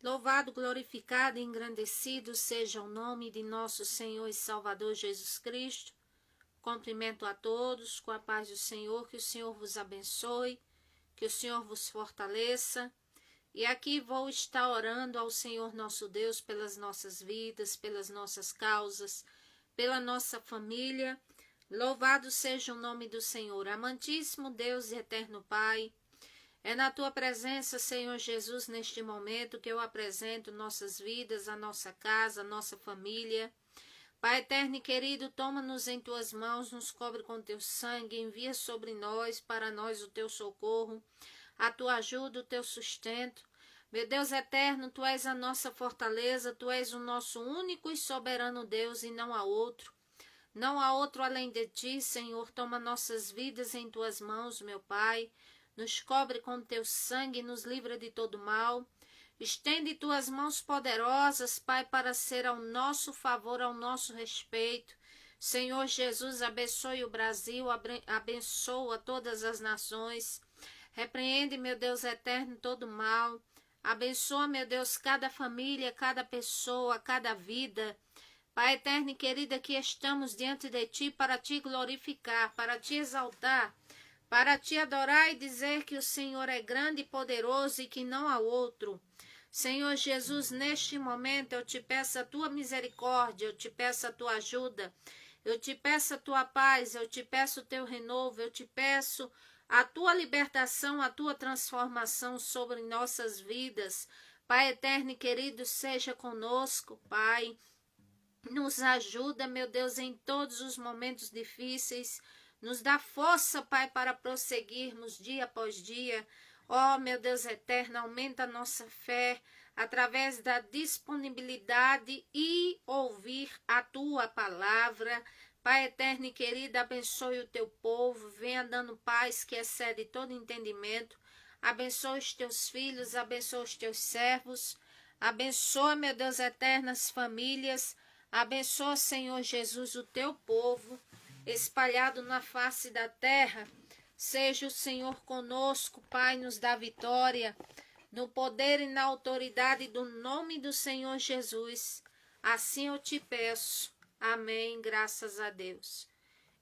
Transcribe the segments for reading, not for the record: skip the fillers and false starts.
Louvado, glorificado e engrandecido seja o nome de nosso Senhor e Salvador Jesus Cristo. Cumprimento a todos com a paz do Senhor, que o Senhor vos abençoe, que o Senhor vos fortaleça. E aqui vou estar orando ao Senhor nosso Deus pelas nossas vidas, pelas nossas causas, pela nossa família. Louvado seja o nome do Senhor. Amantíssimo Deus e eterno Pai, é na Tua presença, Senhor Jesus, neste momento que eu apresento nossas vidas, a nossa casa, a nossa família. Pai eterno e querido, toma-nos em Tuas mãos, nos cobre com Teu sangue, envia sobre nós, para nós, o Teu socorro, a Tua ajuda, o Teu sustento. Meu Deus eterno, Tu és a nossa fortaleza, Tu és o nosso único e soberano Deus e não há outro. Não há outro além de Ti, Senhor. Toma nossas vidas em Tuas mãos, meu Pai. Nos cobre com Teu sangue e nos livra de todo mal. Estende Tuas mãos poderosas, Pai, para ser ao nosso favor, ao nosso respeito. Senhor Jesus, abençoe o Brasil, abençoa todas as nações. Repreende, meu Deus eterno, todo mal. Abençoa, meu Deus, cada família, cada pessoa, cada vida. Pai eterno e querido, aqui estamos diante de Ti para Te glorificar, para Te exaltar, para Te adorar e dizer que o Senhor é grande e poderoso e que não há outro. Senhor Jesus, neste momento eu Te peço a Tua misericórdia, eu Te peço a Tua ajuda, eu Te peço a Tua paz, eu Te peço o Teu renovo, eu Te peço a Tua libertação, a Tua transformação sobre nossas vidas. Pai eterno e querido, seja conosco, Pai. Nos ajuda, meu Deus, em todos os momentos difíceis. Nos dá força, Pai, para prosseguirmos dia após dia. Ó, meu Deus eterno, aumenta a nossa fé através da disponibilidade e ouvir a Tua palavra. Pai eterno e querido, abençoe o Teu povo. Venha dando paz que excede todo entendimento. Abençoe os Teus filhos, abençoe os Teus servos. Abençoa, meu Deus eterno, as famílias. Abençoa, Senhor Jesus, o Teu povo, espalhado na face da terra. Seja o Senhor conosco, Pai, nos dá vitória, no poder e na autoridade do nome do Senhor Jesus. Assim eu Te peço. Amém, graças a Deus.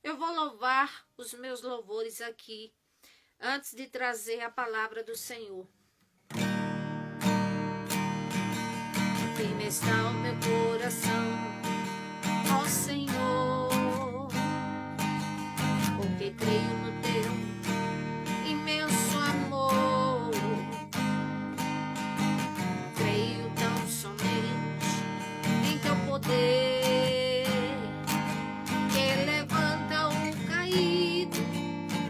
Eu vou louvar os meus louvores aqui, antes de trazer a palavra do Senhor. Firme está o meu coração, ó Senhor, porque creio no Teu imenso amor. Creio tão somente em Teu poder, que levanta o caído,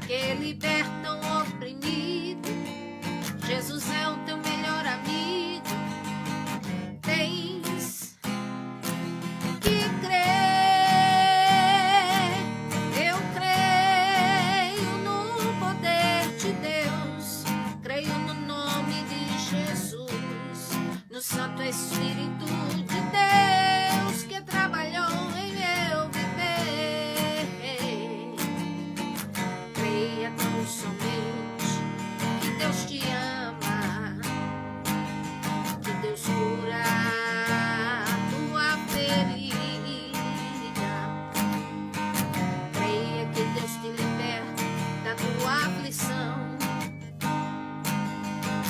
que liberta o oprimido. Jesus é o Teu melhor amigo. Tens que crer. Eu creio no poder de Deus, creio no nome de Jesus, no Santo Espírito de Deus que trabalhou em meu viver. Creia tão somente que Deus te ama, que Deus cura a tua ferida. Creia que Deus te liberta da tua aflição,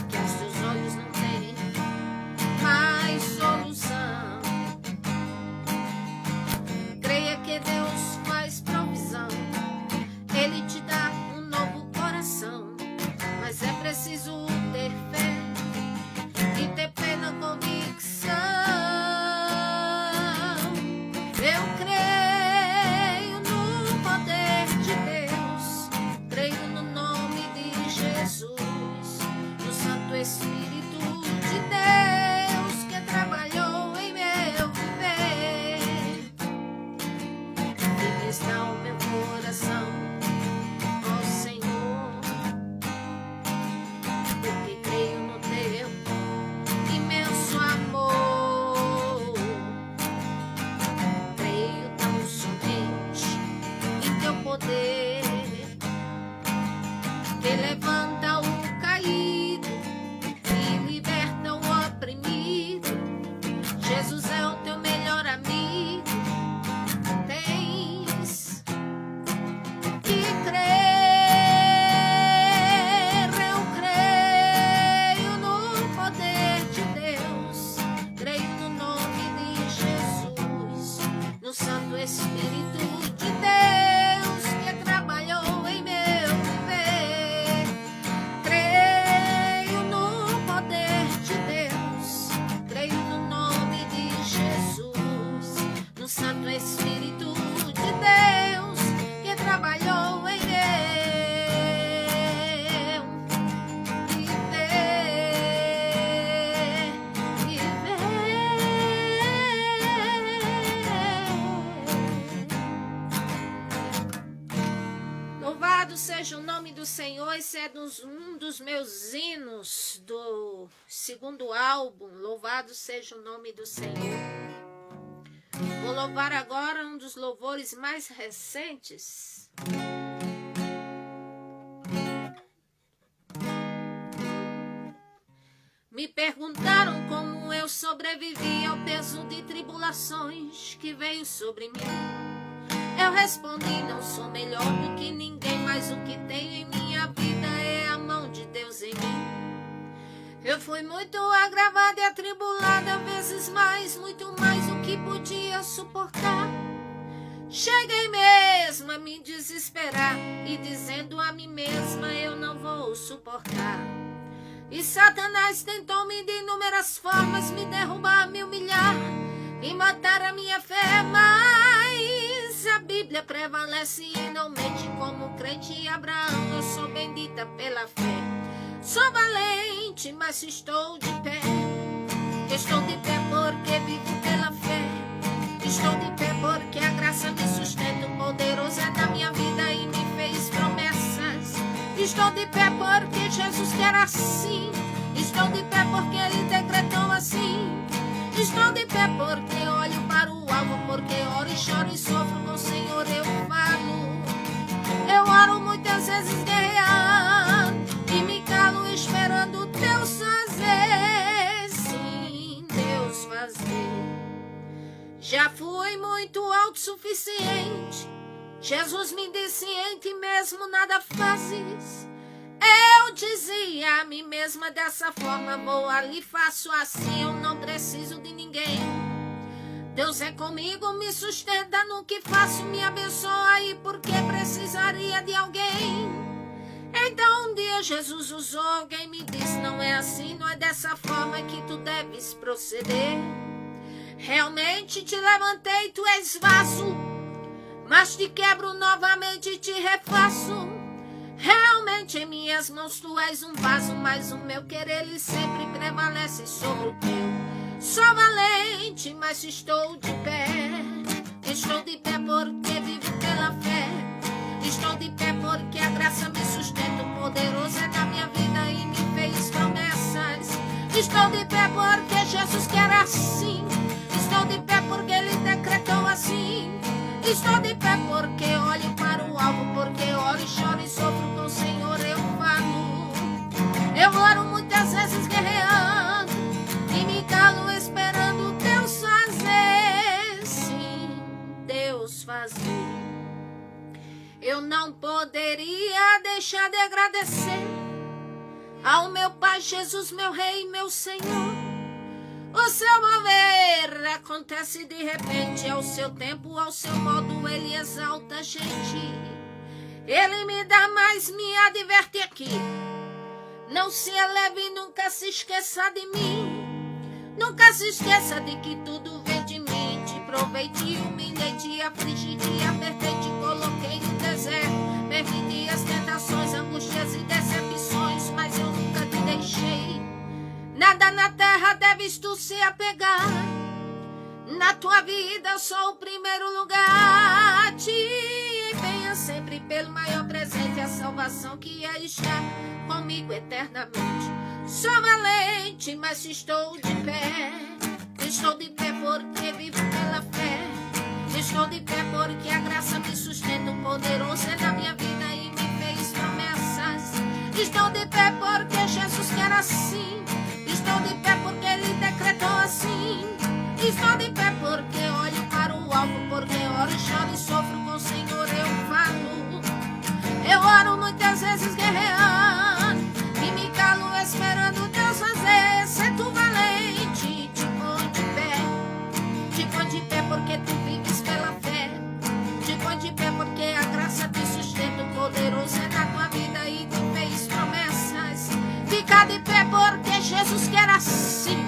que aos teus olhos não tem mais solução. ser um dos meus hinos do segundo álbum, Louvado Seja o Nome do Senhor. Vou louvar agora um dos louvores mais recentes. Me perguntaram como eu sobrevivi ao peso de tribulações que veio sobre mim. Eu respondi, não sou melhor do que ninguém, mas o que tenho em minha vida é a mão de Deus em mim. Eu fui muito agravada e atribulada, vezes mais, muito mais do que podia suportar. Cheguei mesmo a me desesperar e dizendo a mim mesma, eu não vou suportar. E Satanás tentou-me de inúmeras formas me derrubar, me humilhar e matar a minha fé, mas a Bíblia prevalece e não mente. Como crente Abraão, eu sou bendita pela fé. Sou valente, mas estou de pé. Estou de pé porque vivo pela fé. Estou de pé porque a graça me sustenta. O poderoso é da minha vida e me fez promessas. Estou de pé porque Jesus quer assim. Estou de pé porque Ele decretou assim. Estou de pé porque olho para o alvo, porque oro e choro e sofro com o Senhor eu falo. Eu oro muitas vezes guerreando e me calo esperando Deus fazer. Sim, Deus fazer. Já fui muito autossuficiente. Jesus me disse, em ti mesmo nada fazes. Eu dizia a mim mesma dessa forma, vou ali, faço assim, eu não preciso de ninguém. Deus é comigo, me sustenta no que faço, me abençoa e porque precisaria de alguém. Então um dia Jesus usou alguém, me disse, não é assim, não é dessa forma que tu deves proceder. Realmente te levantei, tu és vaso, mas te quebro novamente e te refaço. Realmente em minhas mãos tu és um vaso, mas o meu querer ele sempre prevalece sobre o teu. Sou valente, mas estou de pé. Estou de pé porque vivo pela fé. Estou de pé porque a graça me sustenta. O poderoso é da minha vida e me fez promessas. Estou de pé porque Jesus quer assim. Estou de pé porque Ele decretou assim. Estou de pé porque olho para o alvo, porque oro e choro e sofro com o Senhor eu falo. Eu oro muitas vezes guerreando e me calo esperando Deus fazer. Sim, Deus fazer. Eu não poderia deixar de agradecer ao meu Pai Jesus, meu Rei, meu Senhor. O seu mover acontece de repente, ao seu tempo, ao seu modo, Ele exalta a gente. Ele me dá mais, me adverte aqui. Não se eleve, nunca se esqueça de mim. Nunca se esqueça de que tudo vem de mim. Te provei, te humilhei, te afligi, te apertei, te coloquei no deserto. Permiti as tentações, angústias e decepções, mas eu nunca te deixei. Nada na terra deves tu se apegar. Na tua vida eu sou o primeiro lugar. Te venha sempre pelo maior presente, a salvação que é estar comigo eternamente. Sou valente, mas estou de pé. Estou de pé porque vivo pela fé. Estou de pé porque a graça me sustenta. O poderoso é da minha vida e me fez promessas. Estou de pé porque Jesus quer assim. Estou de pé porque Ele decretou assim. Estou de pé porque olho para o alvo, porque oro, choro e sofro com o Senhor eu falo. Eu oro muitas vezes guerreando e me calo esperando Deus fazer. Se tu valente, te põe de pé. Te põe de pé porque tu vives pela fé. Te põe de pé porque a graça te sustenta. O poderoso é da tua vida e te fez promessas. Fica de pé porque Jesus quer assim.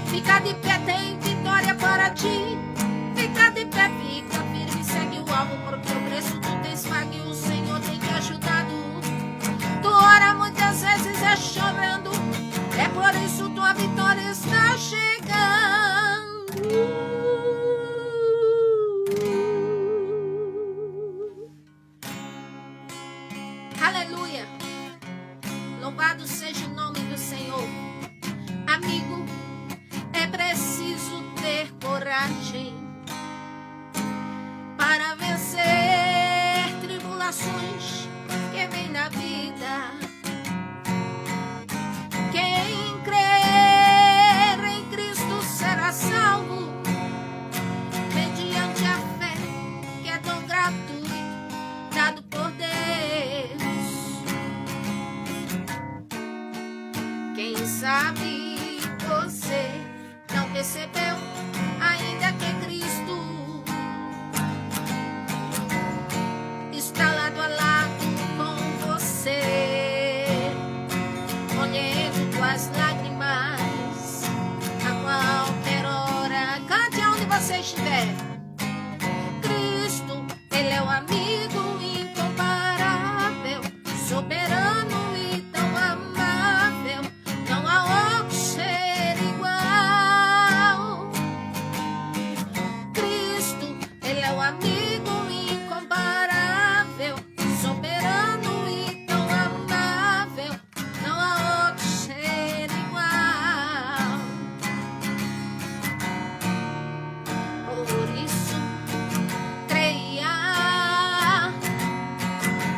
Fica de pé, tem vitória para ti. Fica de pé, fica firme, segue o alvo, porque o preço tu tens pago e o Senhor tem te ajudado. Tu ora muitas vezes é chorando, é por isso tua vitória está chegando. Aleluia. amigo, é preciso ter coragem para vencer tribulações que vem na vida. Quem crer em Cristo será salvo, mediante a fé que é dom gratuito dado por Deus. Quem sabe você não percebeu ainda que Cristo está lado a lado com você, colhendo tuas lágrimas a qualquer hora. Cante aonde você estiver. Cristo, Ele é o amigo incomparável, soberano e tão amável, não há outro ser igual. Cristo, Ele é o amigo incomparável, soberano e tão amável, não há outro ser igual. Por isso, creia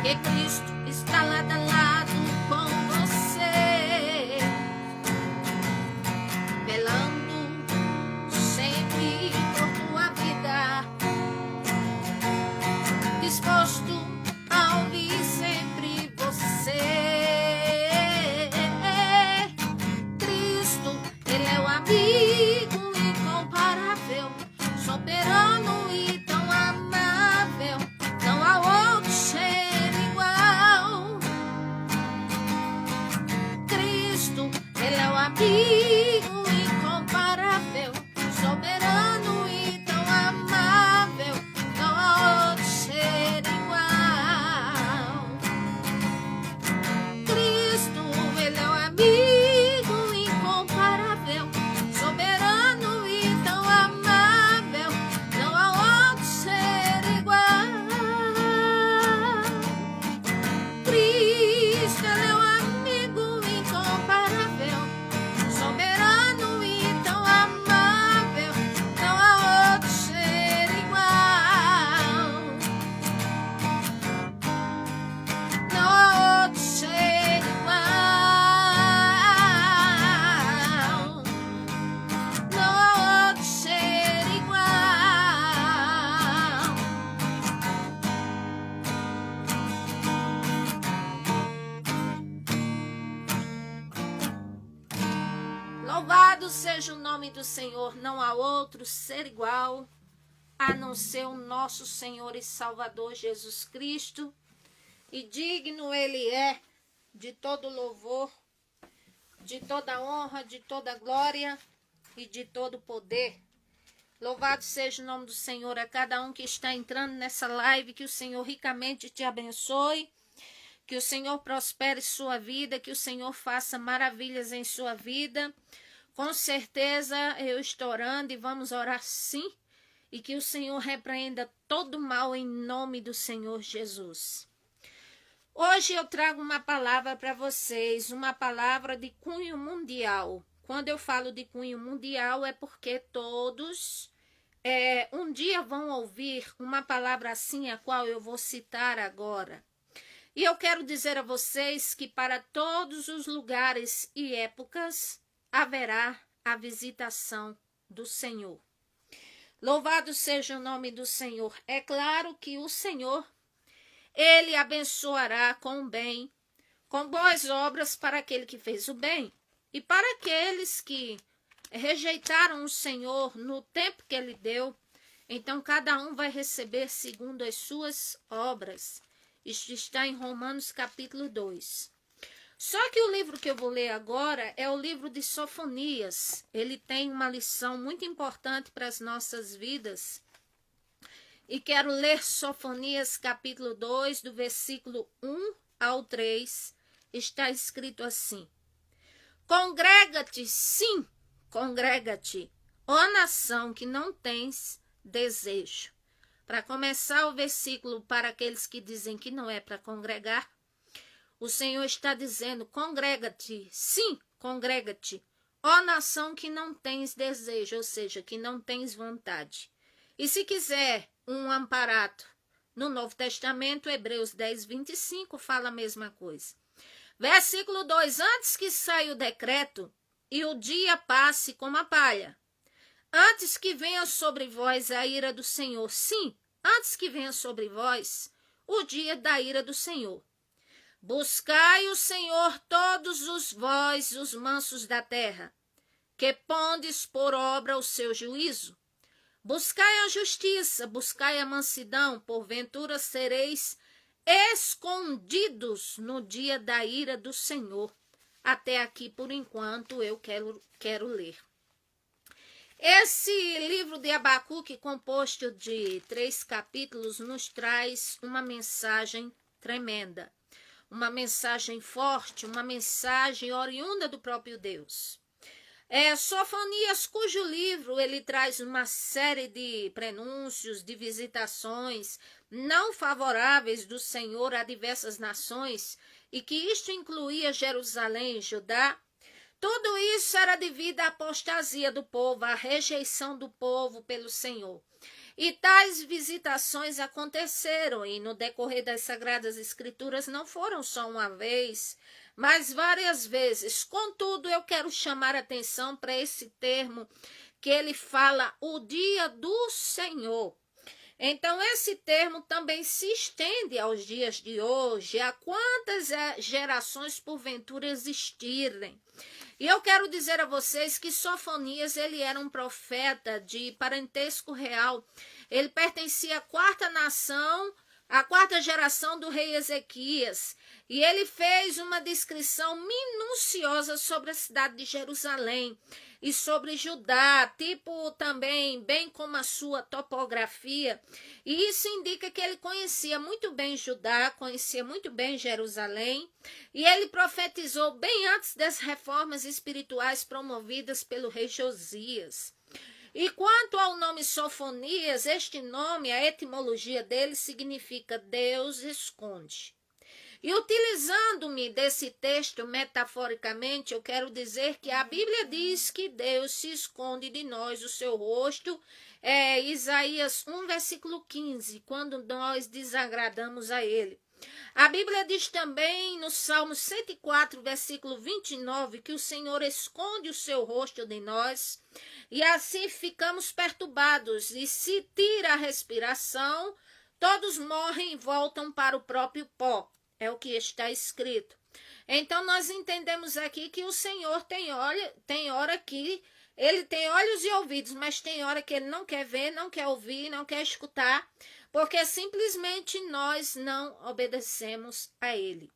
que Cristo está lado a lado com você, velando sempre por tua vida, disposto a ouvir sempre você. Cristo, Ele é o amigo incomparável, soberano e tão amável, não há outro ser igual. Cristo, Ele é o amigo incomparável, soberano e tão amável, não há outro ser igual. Cristo, Ele é o amigo incomparável, soberano e tão amável, não há outro ser igual. Cristo, Ele é o amigo incomparável, soberano e tão amável, não há outro ser igual. Não há outro ser igual. Não há outro ser igual. Louvado seja o nome do Senhor, não há outro ser igual a não ser o nosso Senhor e Salvador Jesus Cristo. E digno Ele é de todo louvor, de toda honra, de toda glória e de todo poder. Louvado seja o nome do Senhor a cada um que está entrando nessa live, que o Senhor ricamente te abençoe, que o Senhor prospere sua vida, que o Senhor faça maravilhas em sua vida. Com certeza eu estou orando e vamos orar sim, e que o Senhor repreenda todo mal em nome do Senhor Jesus. Hoje eu trago uma palavra para vocês, uma palavra de cunho mundial. Quando eu falo de cunho mundial é porque todos um dia vão ouvir uma palavra assim, a qual eu vou citar agora. E eu quero dizer a vocês que para todos os lugares e épocas haverá a visitação do Senhor. Louvado seja o nome do Senhor. É claro que o Senhor, Ele abençoará com bem, com boas obras para aquele que fez o bem. E para aqueles que rejeitaram o Senhor no tempo que Ele deu, então cada um vai receber segundo as suas obras. Isto está em Romanos capítulo 2. Só que o livro que eu vou ler agora é o livro de Sofonias. Ele tem uma lição muito importante para as nossas vidas. E quero ler Sofonias capítulo 2, do versículo 1 ao 3. Está escrito assim: Congrega-te, sim, congrega-te, ó nação que não tens desejo. Para começar o versículo, para aqueles que dizem que não é para congregar, o Senhor está dizendo: congrega-te, sim, congrega-te, ó nação que não tens desejo, ou seja, que não tens vontade. E se quiser um amparato no Novo Testamento, Hebreus 10, 25, fala a mesma coisa. Versículo 2, antes que saia o decreto e o dia passe como a palha, antes que venha sobre vós a ira do Senhor, sim, antes que venha sobre vós o dia da ira do Senhor. Buscai o Senhor todos vós, os mansos da terra, que pondes por obra o seu juízo. Buscai a justiça, buscai a mansidão, porventura sereis escondidos no dia da ira do Senhor. Até aqui, por enquanto, eu quero ler. Esse livro de Abacuque, composto de 3 capítulos, nos traz uma mensagem tremenda, uma mensagem forte, uma mensagem oriunda do próprio Deus. Sofonias, cujo livro ele traz uma série de prenúncios, de visitações não favoráveis do Senhor a diversas nações, e que isto incluía Jerusalém e Judá. Tudo isso era devido à apostasia do povo, à rejeição do povo pelo Senhor. E tais visitações aconteceram, e no decorrer das Sagradas Escrituras não foram só uma vez, mas várias vezes. Contudo, eu quero chamar a atenção para esse termo que ele fala, o dia do Senhor. Então, esse termo também se estende aos dias de hoje, a quantas gerações porventura existirem. E eu quero dizer a vocês que Sofonias, ele era um profeta de parentesco real. Ele pertencia à quarta nação, à quarta geração do rei Ezequias. E ele fez uma descrição minuciosa sobre a cidade de Jerusalém e sobre Judá, tipo também, bem como a sua topografia. E isso indica que ele conhecia muito bem Judá, conhecia muito bem Jerusalém, e ele profetizou bem antes das reformas espirituais promovidas pelo rei Josias. E quanto ao nome Sofonias, este nome, a etimologia dele significa Deus esconde. E utilizando-me desse texto metaforicamente, eu quero dizer que a Bíblia diz que Deus se esconde de nós o seu rosto. Isaías 1, versículo 15, quando nós desagradamos a ele. A Bíblia diz também no Salmo 104, versículo 29, que o Senhor esconde o seu rosto de nós, e assim ficamos perturbados, e se tira a respiração, todos morrem e voltam para o próprio pó. É o que está escrito. Então, nós entendemos aqui que o Senhor tem hora que ele tem olhos e ouvidos, mas tem hora que ele não quer ver, não quer ouvir, não quer escutar, porque simplesmente nós não obedecemos a ele.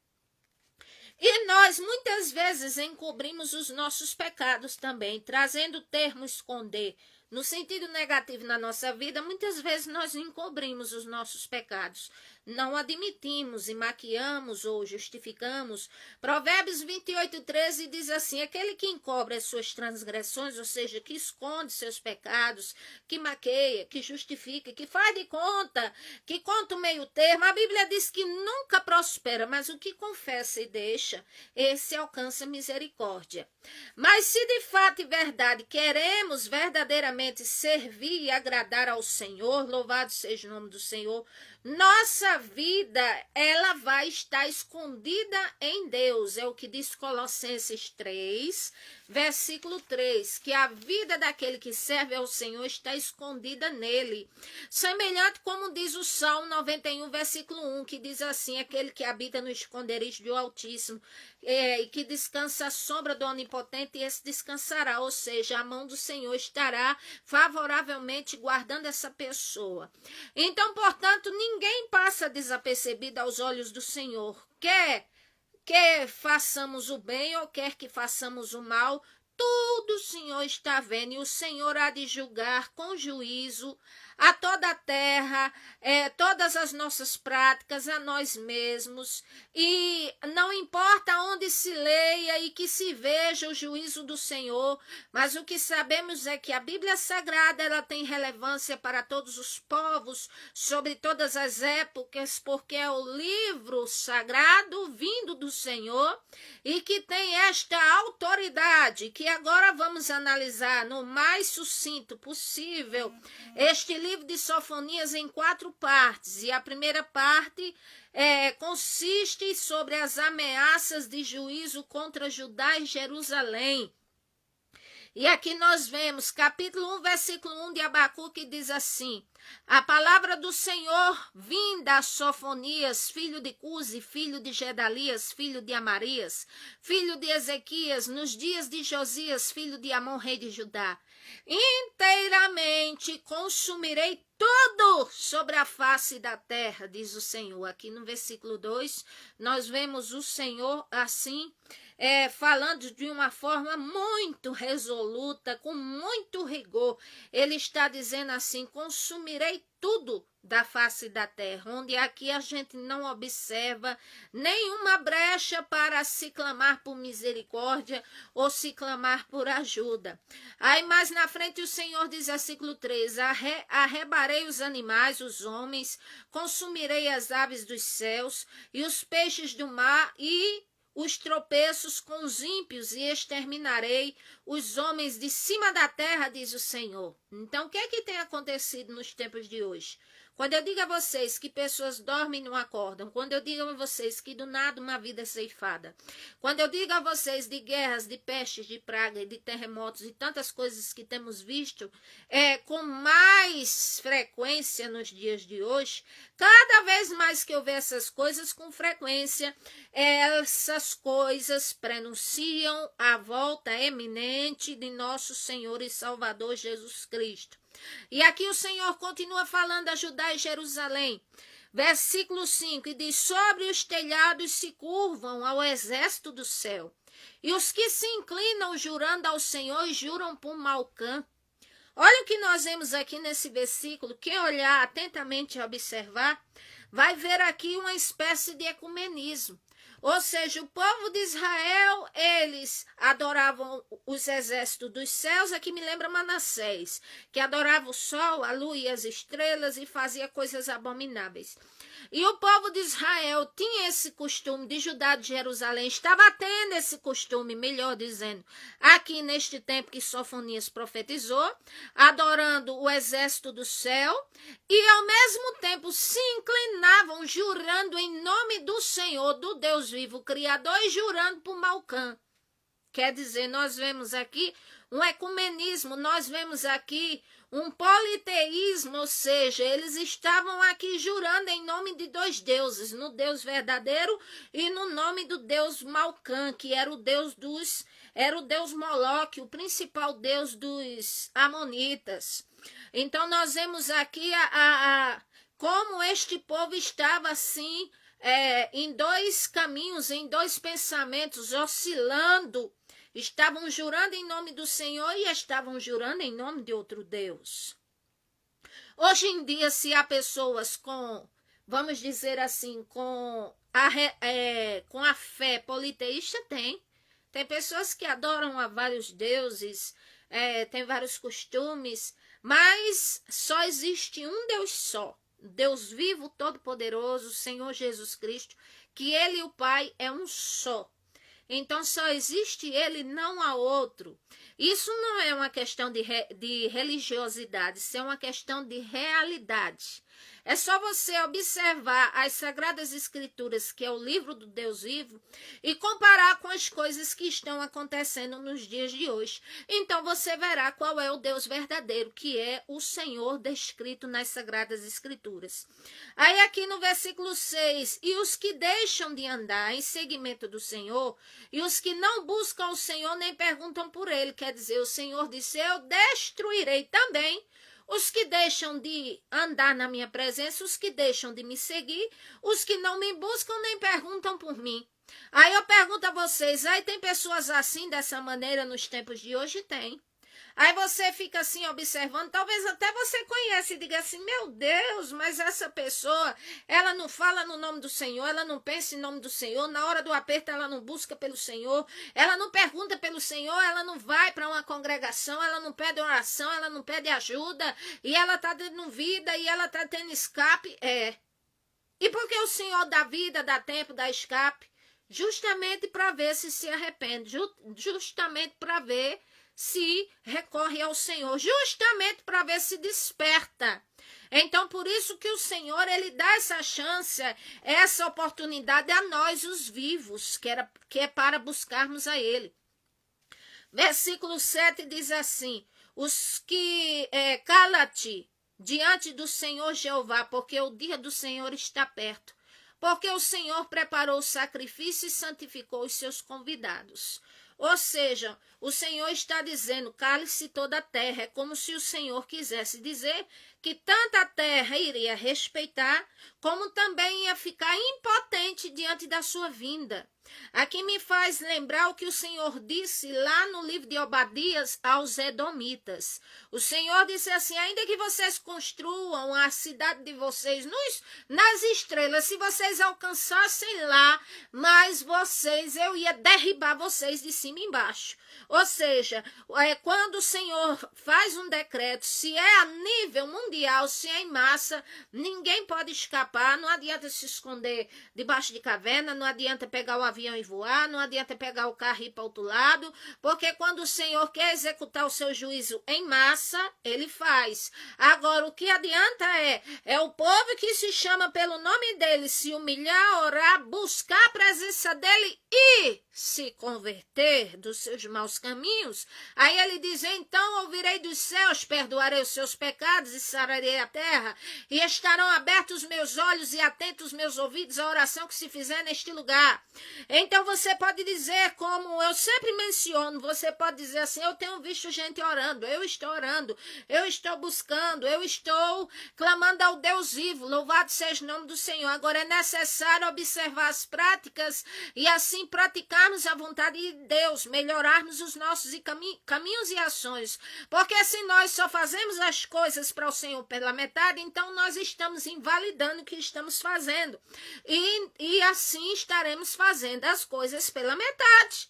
E nós, muitas vezes, encobrimos os nossos pecados também, trazendo o termo esconder. No sentido negativo na nossa vida, muitas vezes nós encobrimos os nossos pecados, não admitimos e maquiamos ou justificamos. Provérbios 28, 13 diz assim, aquele que encobre as suas transgressões, ou seja, que esconde seus pecados, que maqueia, que justifica, que faz de conta, que conta o meio termo, a Bíblia diz que nunca prospera, mas o que confessa e deixa, esse alcança misericórdia. Mas se de fato e verdade queremos verdadeiramente servir e agradar ao Senhor, louvado seja o nome do Senhor, nossa vida, ela vai estar escondida em Deus. É o que diz Colossenses 3, versículo 3, que a vida daquele que serve ao Senhor está escondida nele. Semelhante como diz o Salmo 91, versículo 1, que diz assim, aquele que habita no esconderijo do Altíssimo, e que descansa à sombra do Onipotente, e esse descansará, ou seja, a mão do Senhor estará favoravelmente guardando essa pessoa. Então, portanto, ninguém passa desapercebido aos olhos do Senhor. Quer façamos o bem ou quer que façamos o mal, tudo o Senhor está vendo, e o Senhor há de julgar com juízo a toda a terra, todas as nossas práticas, a nós mesmos, e não importa onde se leia e que se veja o juízo do Senhor, mas o que sabemos é que a Bíblia Sagrada ela tem relevância para todos os povos, sobre todas as épocas, porque é o livro sagrado vindo do Senhor e que tem esta autoridade, que agora vamos analisar no mais sucinto possível este livro de Sofonias em 4 partes, e a primeira parte consiste sobre as ameaças de juízo contra Judá e Jerusalém. E aqui nós vemos, capítulo 1, versículo 1 de Abacuque, diz assim: a palavra do Senhor vinda a Sofonias, filho de Cusi, filho de Gedalias, filho de Amarias, filho de Ezequias, nos dias de Josias, filho de Amon, rei de Judá. Inteiramente consumirei tudo sobre a face da terra, diz o Senhor. Aqui no versículo 2, nós vemos o Senhor assim, falando de uma forma muito resoluta, com muito rigor. Ele está dizendo assim: consumirei tudo da face da terra, onde aqui a gente não observa nenhuma brecha para se clamar por misericórdia ou se clamar por ajuda. Aí mais na frente o Senhor diz, versículo 3, arrebarei os animais, os homens, consumirei as aves dos céus e os peixes do mar e os tropeços com os ímpios, e exterminarei os homens de cima da terra, diz o Senhor. Então, o que é que tem acontecido nos tempos de hoje? Quando eu digo a vocês que pessoas dormem e não acordam, quando eu digo a vocês que do nada uma vida é ceifada, quando eu digo a vocês de guerras, de pestes, de praga e de terremotos e tantas coisas que temos visto com mais frequência nos dias de hoje, cada vez mais que eu vejo essas coisas com frequência, essas coisas prenunciam a volta eminente de nosso Senhor e Salvador Jesus Cristo. E aqui o Senhor continua falando a Judá e Jerusalém. Versículo 5, e diz, sobre os telhados se curvam ao exército do céu, e os que se inclinam jurando ao Senhor juram por Malcã. Olha o que nós vemos aqui nesse versículo. Quem olhar atentamente e observar, vai ver aqui uma espécie de ecumenismo. Ou seja, o povo de Israel, eles adoravam os exércitos dos céus, aqui me lembra Manassés, que adorava o sol, a lua e as estrelas e fazia coisas abomináveis. E o povo de Israel tinha esse costume, de Judá de Jerusalém, estava tendo esse costume, melhor dizendo, aqui neste tempo que Sofonias profetizou, adorando o exército do céu, e ao mesmo tempo se inclinavam, jurando em nome do Senhor, do Deus vivo, Criador, e jurando por Malcã. Quer dizer, nós vemos aqui um ecumenismo, nós vemos aqui um politeísmo, ou seja, eles estavam aqui jurando em nome de 2 deuses, no Deus verdadeiro e no nome do Deus Malcã, que era o Deus Moloque, o principal Deus dos amonitas. Então nós vemos aqui como este povo estava assim, em 2 caminhos, em 2 pensamentos, oscilando. Estavam jurando em nome do Senhor e estavam jurando em nome de outro Deus. Hoje em dia, se há pessoas com, vamos dizer assim, com a fé politeísta, tem pessoas que adoram a vários deuses, tem vários costumes, mas só existe um Deus só, Deus vivo, todo-poderoso, Senhor Jesus Cristo, que Ele e o Pai é um só. Então, só existe ele, não há outro. Isso não é uma questão de religiosidade, isso é uma questão de realidade. É só você observar as Sagradas Escrituras, que é o livro do Deus vivo, e comparar com as coisas que estão acontecendo nos dias de hoje. Então você verá qual é o Deus verdadeiro, que é o Senhor descrito nas Sagradas Escrituras. Aí aqui no versículo 6, e os que deixam de andar em seguimento do Senhor, e os que não buscam o Senhor nem perguntam por ele, quer dizer, o Senhor disse, eu destruirei também os que deixam de andar na minha presença, os que deixam de me seguir, os que não me buscam nem perguntam por mim. Aí eu pergunto a vocês, aí tem pessoas assim, dessa maneira, nos tempos de hoje? Tem. Aí você fica assim observando, talvez até você conhece e diga assim, meu Deus, mas essa pessoa, ela não fala no nome do Senhor, ela não pensa em nome do Senhor, na hora do aperto ela não busca pelo Senhor, ela não pergunta pelo Senhor, ela não vai para uma congregação, ela não pede oração, ela não pede ajuda, e ela está tendo vida, e ela está tendo escape. E por que o Senhor dá vida, dá tempo, dá escape? Justamente para ver se arrepende, justamente para ver se recorre ao Senhor, justamente para ver se desperta. Então, por isso que o Senhor, ele dá essa chance, essa oportunidade a nós, os vivos, que é para buscarmos a ele. Versículo 7 diz assim, os que cala-te diante do Senhor Jeová, porque o dia do Senhor está perto. Porque o Senhor preparou o sacrifício e santificou os seus convidados. Ou seja, o Senhor está dizendo, cale-se toda a terra. É como se o Senhor quisesse dizer que tanto a terra iria respeitar, como também ia ficar impotente diante da sua vinda. Aqui me faz lembrar o que o Senhor disse lá no livro de Obadias aos Edomitas. O Senhor disse assim, ainda que vocês construam a cidade de vocês nas estrelas, se vocês alcançassem lá, mas eu ia derribar vocês de cima e embaixo. Ou seja, quando o Senhor faz um decreto, se é a nível mundial, se é em massa, ninguém pode escapar, não adianta se esconder debaixo de caverna, não adianta pegar o avião e voar, não adianta pegar o carro e ir para outro lado, porque quando o Senhor quer executar o seu juízo em massa, ele faz. Agora, o que adianta é o povo que se chama pelo nome dele, se humilhar, orar, buscar a presença dele e se converter dos seus maus caminhos. Aí ele diz, então ouvirei dos céus, perdoarei os seus pecados e sararei a terra, e estarão abertos os meus olhos e atentos os meus ouvidos à oração que se fizer neste lugar. Então você pode dizer, como eu sempre menciono, você pode dizer assim, eu tenho visto gente orando, eu estou buscando, eu estou clamando ao Deus vivo, louvado seja o nome do Senhor. Agora é necessário observar as práticas e assim praticarmos a vontade de Deus, melhorarmos os nossos caminhos e ações, porque se nós só fazemos as coisas para o Senhor pela metade, então nós estamos invalidando o que estamos fazendo, e assim estaremos fazendo as coisas pela metade.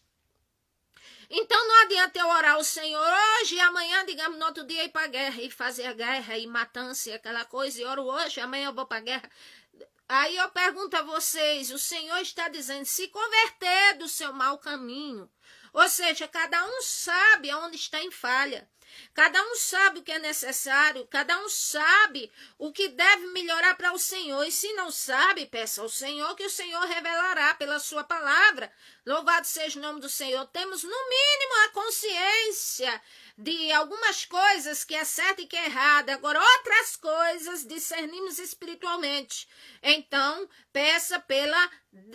Então não adianta eu orar ao Senhor hoje e amanhã, digamos, no outro dia ir para a guerra, e fazer a guerra, e matança, e aquela coisa, e oro hoje, amanhã eu vou para a guerra. Aí eu pergunto a vocês, o Senhor está dizendo, se converter do seu mau caminho. Ou seja, cada um sabe onde está em falha. Cada um sabe o que é necessário, cada um sabe o que deve melhorar para o Senhor. E se não sabe, peça ao Senhor, que o Senhor revelará pela sua palavra. Louvado seja o nome do Senhor. Temos, no mínimo, a consciência de algumas coisas que é certo e que é errado. Agora, outras coisas discernimos espiritualmente. Então, peça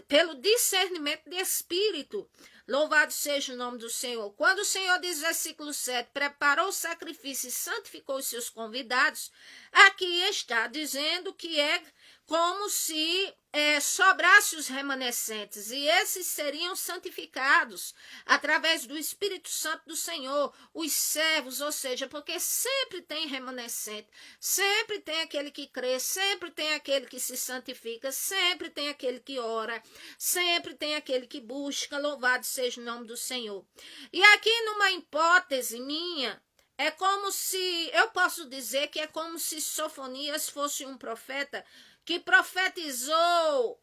pelo discernimento de espírito. Louvado seja o nome do Senhor. Quando o Senhor diz, versículo 7, preparou o sacrifício e santificou os seus convidados, aqui está dizendo que é como se sobrasse os remanescentes, e esses seriam santificados através do Espírito Santo do Senhor, os servos, ou seja, porque sempre tem remanescente, sempre tem aquele que crê, sempre tem aquele que se santifica, sempre tem aquele que ora, sempre tem aquele que busca, louvado seja o nome do Senhor. E aqui numa hipótese minha, é como se, eu posso dizer que é como se Sofonias fosse um profeta que profetizou,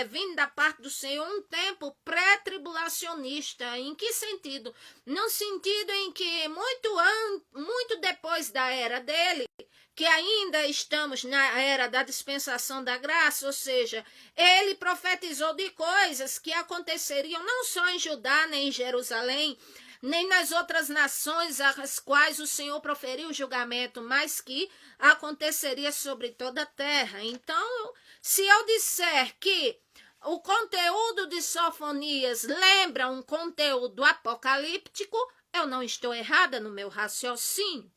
vindo da parte do Senhor, um tempo pré-tribulacionista. Em que sentido? No sentido em que muito depois da era dele, que ainda estamos na era da dispensação da graça, ou seja, ele profetizou de coisas que aconteceriam não só em Judá, nem em Jerusalém, nem nas outras nações às quais o Senhor proferiu o julgamento, mas que aconteceria sobre toda a terra. Então, se eu disser que o conteúdo de Sofonias lembra um conteúdo apocalíptico, eu não estou errada no meu raciocínio.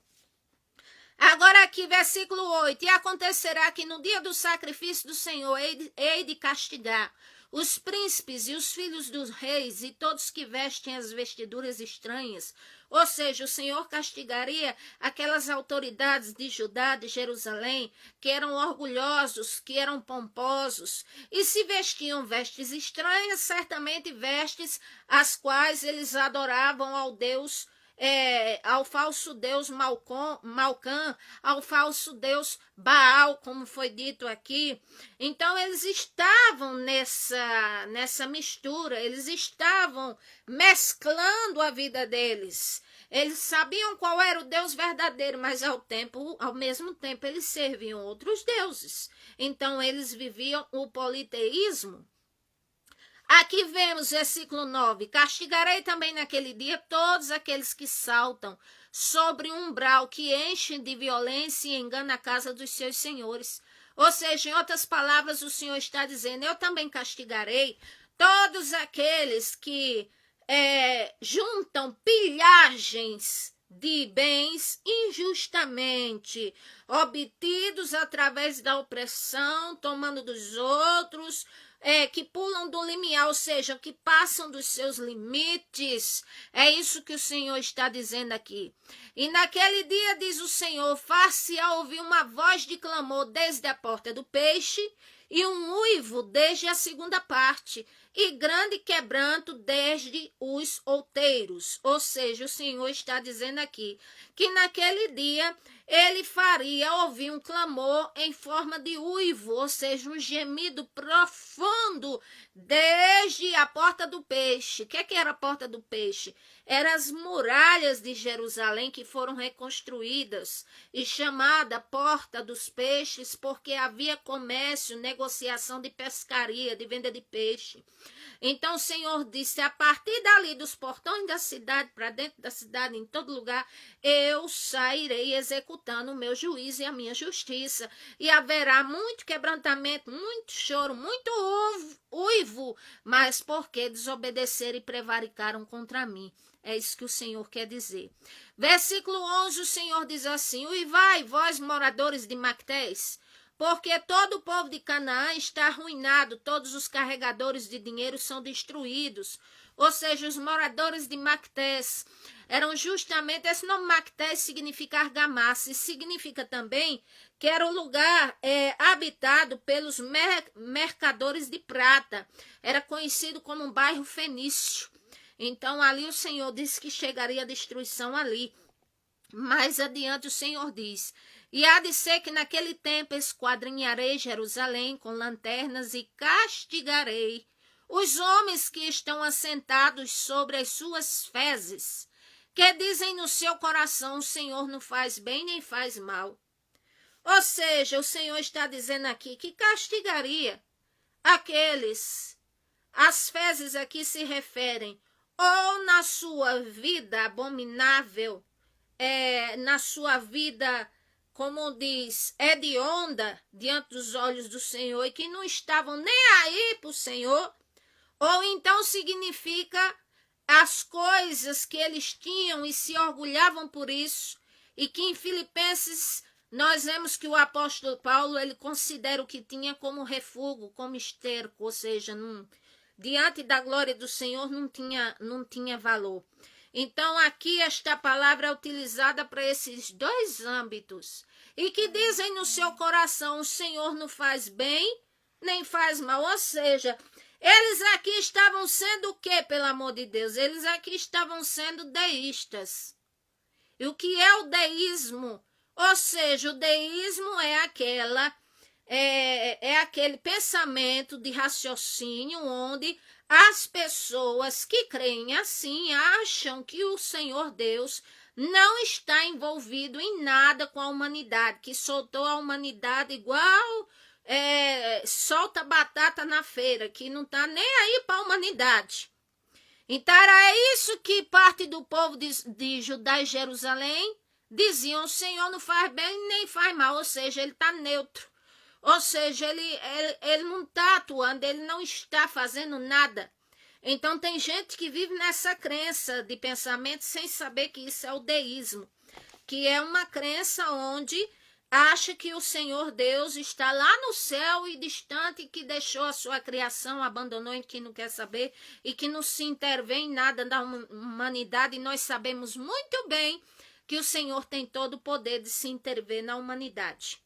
Agora aqui, versículo 8, e acontecerá que no dia do sacrifício do Senhor hei de castigar os príncipes e os filhos dos reis e todos que vestem as vestiduras estranhas. Ou seja, o Senhor castigaria aquelas autoridades de Judá, de Jerusalém, que eram orgulhosos, que eram pomposos, e se vestiam vestes estranhas, certamente vestes as quais eles adoravam ao Deus, ao falso Deus Malcã, ao falso Deus Baal, como foi dito aqui. Então eles estavam nessa mistura, eles estavam mesclando a vida deles. Eles sabiam qual era o Deus verdadeiro, mas ao mesmo tempo eles serviam outros deuses. Então eles viviam o politeísmo. Aqui vemos versículo 9: castigarei também naquele dia todos aqueles que saltam sobre um umbral, que enchem de violência e enganam a casa dos seus senhores. Ou seja, em outras palavras, o Senhor está dizendo: eu também castigarei todos aqueles que juntam pilhagens de bens injustamente obtidos através da opressão, tomando dos outros, que pulam do limiar, ou seja, que passam dos seus limites. É isso que o Senhor está dizendo aqui. E naquele dia, diz o Senhor, far-se-á ouvir uma voz de clamor desde a porta do peixe, e um uivo desde a segunda parte, e grande quebranto desde os outeiros. Ou seja, o Senhor está dizendo aqui que naquele dia ele faria ouvir um clamor em forma de uivo, ou seja, um gemido profundo desde a porta do peixe. O que era a porta do peixe? Eram as muralhas de Jerusalém que foram reconstruídas e chamada Porta dos Peixes, porque havia comércio, negociação de pescaria, de venda de peixe. Então o Senhor disse: a partir dali, dos portões da cidade, para dentro da cidade, em todo lugar, eu sairei executando o meu juízo e a minha justiça. E haverá muito quebrantamento, muito choro, muito uivo, mas porque desobedeceram e prevaricaram contra mim. É isso que o Senhor quer dizer. Versículo 11, o Senhor diz assim: uivai, vós moradores de Mactés, porque todo o povo de Canaã está arruinado, todos os carregadores de dinheiro são destruídos. Ou seja, os moradores de Mactés eram justamente, esse nome Mactés significa argamassa, e significa também que era o lugar habitado pelos mercadores de prata. Era conhecido como um bairro fenício. Então ali o Senhor disse que chegaria a destruição ali. Mais adiante o Senhor diz: e há de ser que naquele tempo esquadrinharei Jerusalém com lanternas e castigarei os homens que estão assentados sobre as suas fezes, que dizem no seu coração: o Senhor não faz bem nem faz mal. Ou seja, o Senhor está dizendo aqui que castigaria aqueles. As fezes aqui se referem ou na sua vida abominável, na sua vida, como diz, hedionda diante dos olhos do Senhor, e que não estavam nem aí para o Senhor, ou então significa as coisas que eles tinham e se orgulhavam por isso, e que em Filipenses nós vemos que o apóstolo Paulo ele considera o que tinha como refúgio, como esterco, ou seja, diante da glória do Senhor não tinha valor. Então aqui esta palavra é utilizada para esses dois âmbitos. E que dizem no seu coração: o Senhor não faz bem, nem faz mal. Ou seja, eles aqui estavam sendo o quê, pelo amor de Deus? Eles aqui estavam sendo deístas. E o que é o deísmo? Ou seja, o deísmo é aquele pensamento de raciocínio onde as pessoas que creem assim acham que o Senhor Deus não está envolvido em nada com a humanidade, que soltou a humanidade igual solta batata na feira, que não está nem aí para a humanidade. Então era isso que parte do povo de Judá e Jerusalém diziam: o Senhor não faz bem nem faz mal, ou seja, ele está neutro. Ou seja, ele não está atuando, ele não está fazendo nada. Então tem gente que vive nessa crença de pensamento sem saber que isso é o deísmo, que é uma crença onde acha que o Senhor Deus está lá no céu e distante, que deixou a sua criação, abandonou e que não quer saber e que não se intervém em nada da humanidade. E nós sabemos muito bem que o Senhor tem todo o poder de se intervir na humanidade.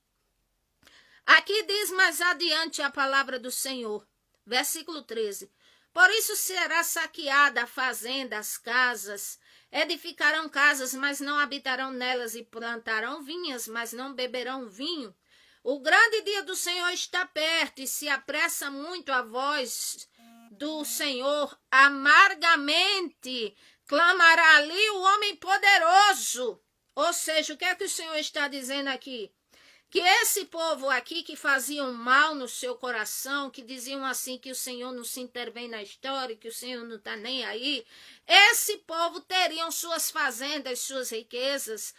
Aqui diz mais adiante a palavra do Senhor, versículo 13. Por isso será saqueada a fazenda, as casas, edificarão casas, mas não habitarão nelas, e plantarão vinhas, mas não beberão vinho. O grande dia do Senhor está perto, e se apressa muito a voz do Senhor, amargamente clamará ali o homem poderoso. Ou seja, o que é que o Senhor está dizendo aqui? Que esse povo aqui que faziam mal no seu coração, que diziam assim que o Senhor não se intervém na história, que o Senhor não está nem aí, esse povo teriam suas fazendas, suas riquezas,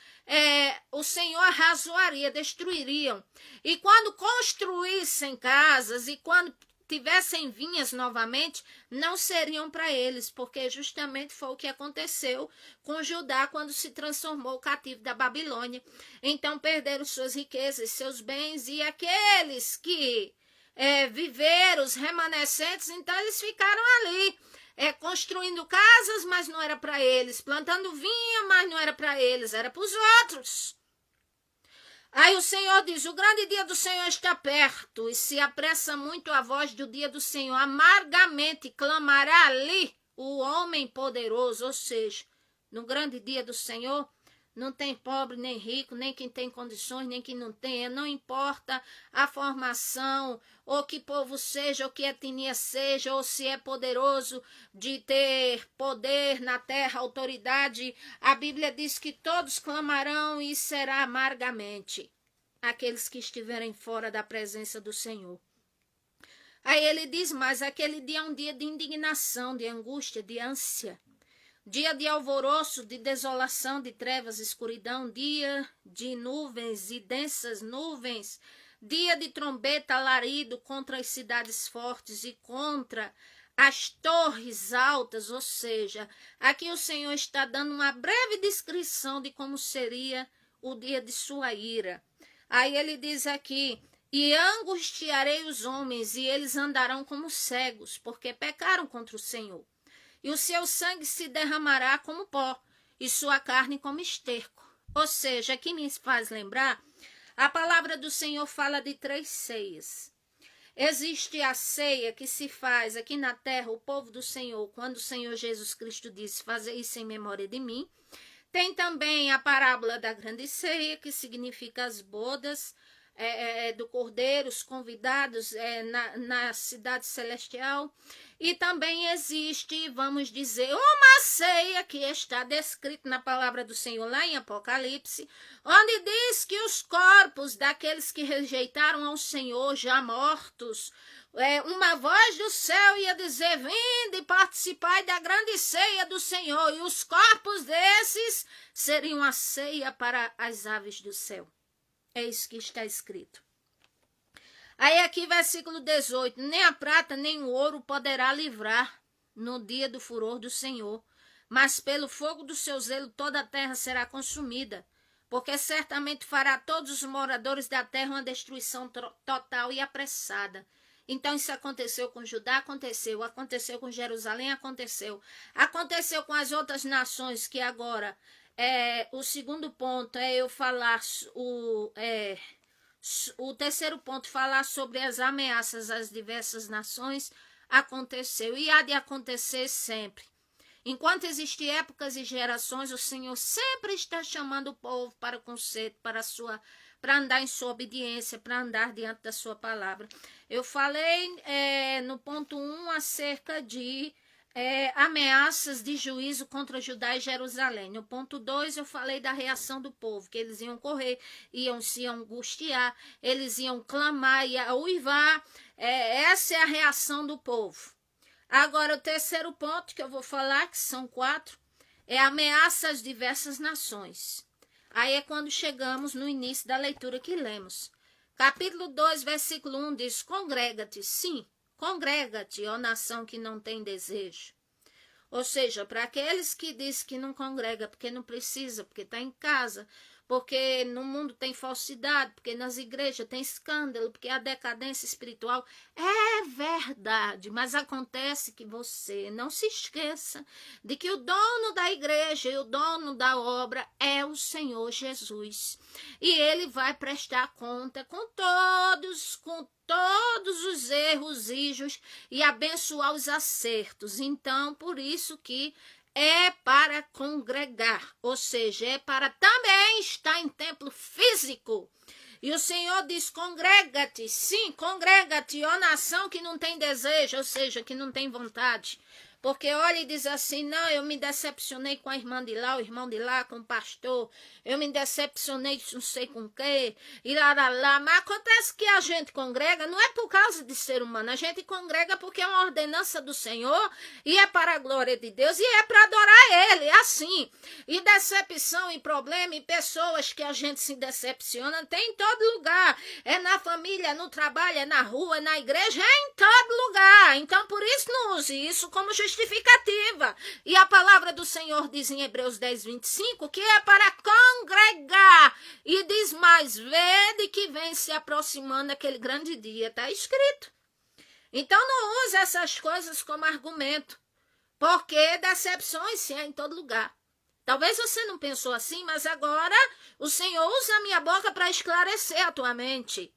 o Senhor arrasaria, destruiriam. E quando construíssem casas e quando tivessem vinhas novamente, não seriam para eles, porque justamente foi o que aconteceu com Judá quando se transformou cativo da Babilônia. Então perderam suas riquezas, seus bens, e aqueles que viveram, os remanescentes, então eles ficaram ali, construindo casas, mas não era para eles, plantando vinha, mas não era para eles, era para os outros. Aí o Senhor diz, o grande dia do Senhor está perto, e se apressa muito a voz do dia do Senhor, amargamente clamará ali o homem poderoso. Ou seja, no grande dia do Senhor, não tem pobre, nem rico, nem quem tem condições, nem quem não tem, não importa a formação, ou que povo seja, ou que etnia seja, ou se é poderoso de ter poder na terra, autoridade. A Bíblia diz que todos clamarão e será amargamente aqueles que estiverem fora da presença do Senhor. Aí ele diz mais, aquele dia é um dia de indignação, de angústia, de ânsia. Dia de alvoroço, de desolação, de trevas, escuridão, dia de nuvens e densas nuvens, dia de trombeta, alarido contra as cidades fortes e contra as torres altas. Ou seja, aqui o Senhor está dando uma breve descrição de como seria o dia de sua ira. Aí ele diz aqui, e angustiarei os homens, e eles andarão como cegos, porque pecaram contra o Senhor. E o seu sangue se derramará como pó, e sua carne como esterco. Ou seja, aqui me faz lembrar, a palavra do Senhor fala de 3 ceias. Existe a ceia que se faz aqui na terra, o povo do Senhor, quando o Senhor Jesus Cristo disse, fazer isso em memória de mim. Tem também a parábola da grande ceia, que significa as bodas do Cordeiro, os convidados na cidade celestial. E também existe, vamos dizer, uma ceia que está descrita na palavra do Senhor lá em Apocalipse, onde diz que os corpos daqueles que rejeitaram ao Senhor já mortos, uma voz do céu ia dizer, vinde participai da grande ceia do Senhor, e os corpos desses seriam a ceia para as aves do céu. É isso que está escrito. Aí aqui versículo 18, nem a prata nem o ouro poderá livrar no dia do furor do Senhor, mas pelo fogo do seu zelo toda a terra será consumida, porque certamente fará todos os moradores da terra uma destruição total e apressada. Então isso aconteceu com Judá, aconteceu com Jerusalém, aconteceu com as outras nações, que agora o segundo ponto é eu falar o terceiro ponto, falar sobre as ameaças às diversas nações. Aconteceu e há de acontecer sempre. Enquanto existem épocas e gerações, o Senhor sempre está chamando o povo para o conserto, para andar em sua obediência, para andar diante da sua palavra. Eu falei no ponto 1 acerca de ameaças de juízo contra Judá e Jerusalém. No ponto 2 eu falei da reação do povo, que eles iam correr, iam se angustiar, eles iam clamar, iam uivar. Essa é a reação do povo. Agora o terceiro ponto que eu vou falar, que são 4, é ameaça às diversas nações. Aí é quando chegamos no início da leitura que lemos. Capítulo 2, versículo 1 diz, congrega-te, sim, congrega-te, ó nação que não tem desejo. Ou seja, para aqueles que dizem que não congrega porque não precisa, porque está em casa, porque no mundo tem falsidade, porque nas igrejas tem escândalo, porque a decadência espiritual é verdade, mas acontece que você não se esqueça de que o dono da igreja e o dono da obra é o Senhor Jesus, e ele vai prestar conta com todos os erros, ijos e abençoar os acertos. Então, por isso que é para congregar, ou seja, é para também estar em templo físico. E o Senhor diz, congrega-te, sim, congrega-te, ó nação que não tem desejo, ou seja, que não tem vontade. Porque olha e diz assim, não, eu me decepcionei com a irmã de lá, o irmão de lá, com o pastor, eu me decepcionei não sei com o quê, e lá, mas acontece que a gente congrega, não é por causa de ser humano, a gente congrega porque é uma ordenança do Senhor, e é para a glória de Deus, e é para adorar Ele, é assim. E decepção e problema, e pessoas que a gente se decepciona, tem em todo lugar, é na família, no trabalho, é na rua, é na igreja, é em todo lugar. Então, por isso não use isso como justificativa. E a palavra do Senhor diz em Hebreus 10, 25, que é para congregar. E diz mais, vede que vem se aproximando aquele grande dia. Está escrito. Então não use essas coisas como argumento, porque decepções se há em todo lugar. Talvez você não pensou assim, mas agora o Senhor usa a minha boca para esclarecer a tua mente.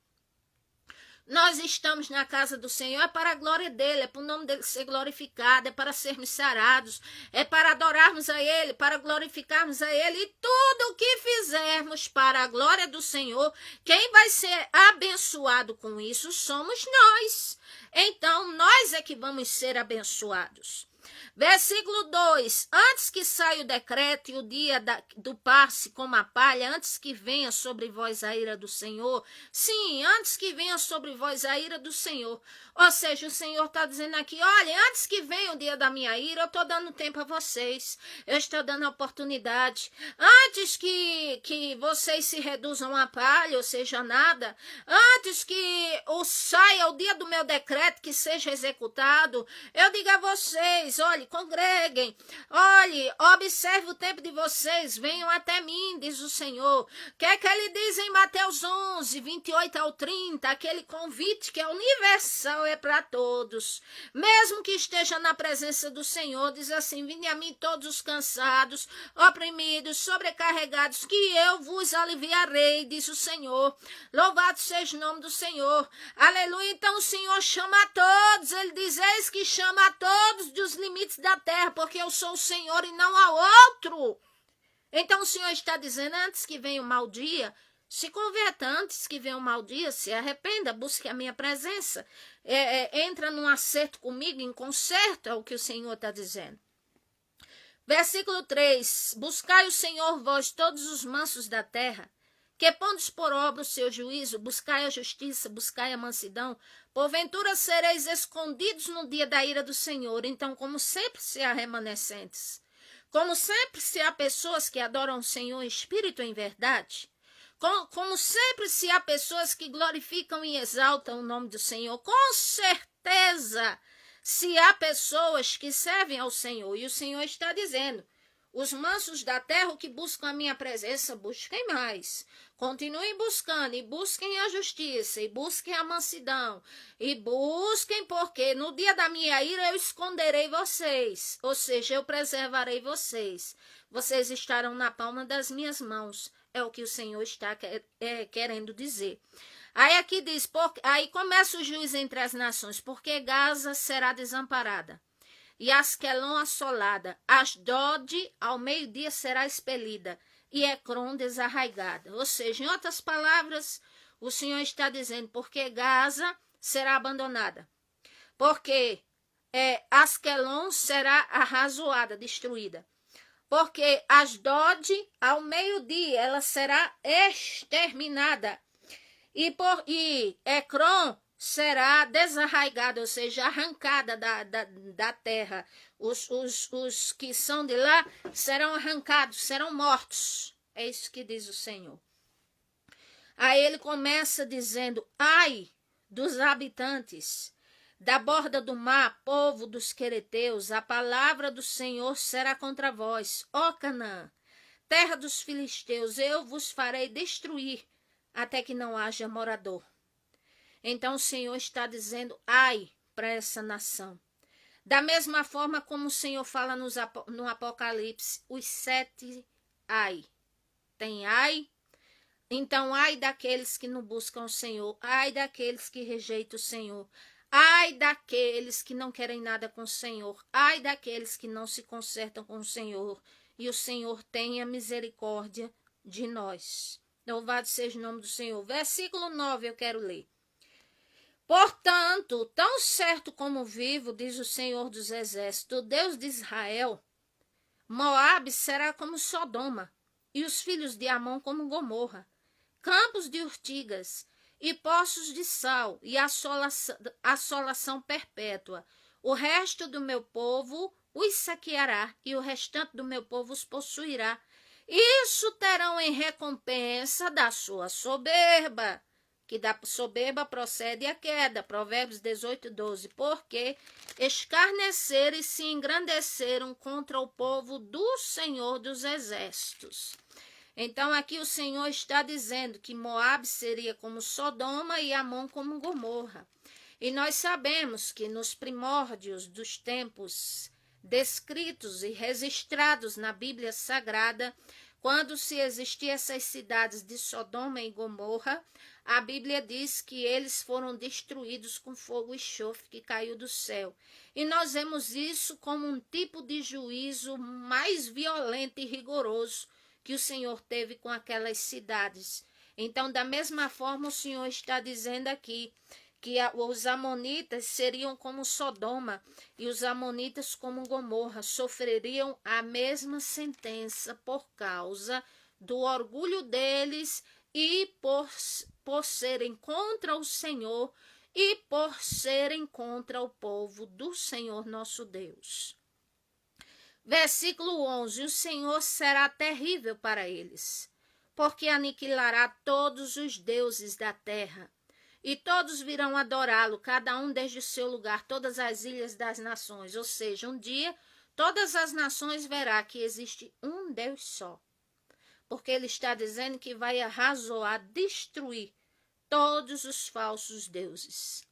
Nós estamos na casa do Senhor, é para a glória dele, é para o nome dele ser glorificado, é para sermos sarados, é para adorarmos a ele, para glorificarmos a ele, e tudo o que fizermos para a glória do Senhor, quem vai ser abençoado com isso somos nós. Então, nós é que vamos ser abençoados. Versículo 2, antes que saia o decreto e o dia do passe como a palha, antes que venha sobre vós a ira do Senhor, sim, antes que venha sobre vós a ira do Senhor, ou seja, o Senhor está dizendo aqui, olha, antes que venha o dia da minha ira, eu estou dando tempo a vocês, eu estou dando oportunidade, antes que vocês se reduzam a palha, ou seja, nada, antes que saia o dia do meu decreto, que seja executado, eu digo a vocês, olhe, congreguem, olhe, observe o tempo de vocês, venham até mim, diz o Senhor. O que é que ele diz em Mateus 11, 28 ao 30, aquele convite que é universal, é para todos. Mesmo que esteja na presença do Senhor, diz assim, vinde a mim todos os cansados, oprimidos, sobrecarregados, que eu vos aliviarei, diz o Senhor. Louvado seja o nome do Senhor. Aleluia. Então o Senhor chama a todos, ele diz, eis que chama a todos dos limites da terra, porque eu sou o Senhor e não há outro. Então o Senhor está dizendo, antes que venha o mau dia, se converta, antes que venha o mau dia, se arrependa, busque a minha presença, entra num acerto comigo, em concerto, é o que o Senhor está dizendo. Versículo 3, buscai o Senhor vós todos os mansos da terra, que pondes por obra o seu juízo, buscai a justiça, buscai a mansidão, porventura sereis escondidos no dia da ira do Senhor. Então, como sempre se há remanescentes, como sempre se há pessoas que adoram o Senhor em espírito e em verdade, como sempre se há pessoas que glorificam e exaltam o nome do Senhor, com certeza se há pessoas que servem ao Senhor. E o Senhor está dizendo, os mansos da terra que buscam a minha presença, busquem mais. Continuem buscando e busquem a justiça e busquem a mansidão. E busquem porque no dia da minha ira eu esconderei vocês. Ou seja, eu preservarei vocês. Vocês estarão na palma das minhas mãos. É o que o Senhor está querendo dizer. Aí aqui diz, aí começa o juízo entre as nações, porque Gaza será desamparada. E Asquelon assolada, Asdod ao meio-dia será expelida, e Ecrom desarraigada. Ou seja, em outras palavras, o Senhor está dizendo, porque Gaza será abandonada, porque Asquelon será arrazoada, destruída, porque Asdod ao meio-dia ela será exterminada, e Ecrom será desarraigada, ou seja, arrancada da terra. Os que são de lá serão arrancados, serão mortos. É isso que diz o Senhor. Aí ele começa dizendo, ai dos habitantes da borda do mar, povo dos quereteus, a palavra do Senhor será contra vós, ó Canaã. terra dos filisteus eu vos farei destruir, até que não haja morador. Então o Senhor está dizendo ai para essa nação. Da mesma forma como o Senhor fala no Apocalipse, os 7 ai. Tem ai. Então, ai daqueles que não buscam o Senhor, ai daqueles que rejeitam o Senhor, ai daqueles que não querem nada com o Senhor, ai daqueles que não se consertam com o Senhor, e o Senhor tenha misericórdia de nós. Louvado seja o nome do Senhor. Versículo 9 eu quero ler. Portanto, tão certo como vivo, diz o Senhor dos Exércitos, o Deus de Israel, Moabe será como Sodoma, e os filhos de Amon como Gomorra, campos de urtigas e poços de sal e assolação perpétua. O resto do meu povo os saqueará e o restante do meu povo os possuirá. Isso terão em recompensa da sua soberba, que da soberba procede a queda. Provérbios 18, 12. Porque escarneceram e se engrandeceram contra o povo do Senhor dos Exércitos. Então aqui o Senhor está dizendo que Moabe seria como Sodoma e Amon como Gomorra. E nós sabemos que nos primórdios dos tempos descritos e registrados na Bíblia Sagrada, quando se existiam essas cidades de Sodoma e Gomorra, a Bíblia diz que eles foram destruídos com fogo e enxofre que caiu do céu. E nós vemos isso como um tipo de juízo mais violento e rigoroso que o Senhor teve com aquelas cidades. Então, da mesma forma, o Senhor está dizendo aqui que os amonitas seriam como Sodoma e os amonitas como Gomorra, sofreriam a mesma sentença por causa do orgulho deles e por serem contra o Senhor e por serem contra o povo do Senhor nosso Deus. Versículo 11, o Senhor será terrível para eles, porque aniquilará todos os deuses da terra, e todos virão adorá-lo, cada um desde o seu lugar, todas as ilhas das nações. Ou seja, um dia todas as nações verá que existe um Deus só, porque ele está dizendo que vai arrazoar, destruir todos os falsos deuses.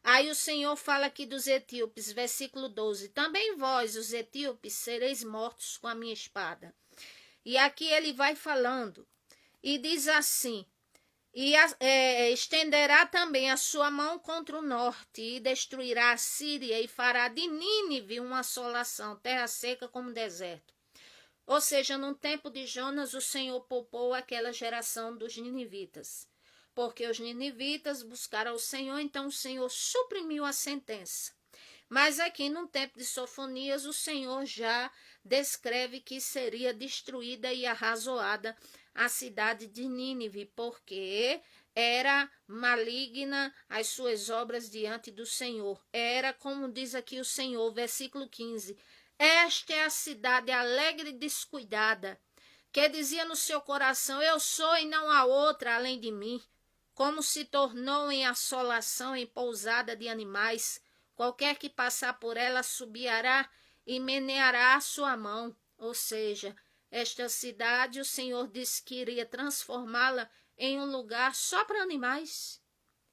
Aí o Senhor fala aqui dos etíopes, versículo 12. Também vós, os etíopes, sereis mortos com a minha espada. E aqui ele vai falando e diz assim, e estenderá também a sua mão contra o norte e destruirá a Síria e fará de Nínive uma assolação, terra seca como deserto. Ou seja, no tempo de Jonas, o Senhor poupou aquela geração dos ninivitas. Porque os ninivitas buscaram o Senhor, então o Senhor suprimiu a sentença. Mas aqui no tempo de Sofonias, o Senhor já descreve que seria destruída e arrazoada a cidade de Nínive, porque era maligna as suas obras diante do Senhor. Era, como diz aqui o Senhor, versículo 15, esta é a cidade alegre e descuidada, que dizia no seu coração, eu sou e não há outra além de mim. Como se tornou em assolação, em pousada de animais, qualquer que passar por ela subiará e meneará a sua mão. Ou seja, esta cidade o Senhor disse que iria transformá-la em um lugar só para animais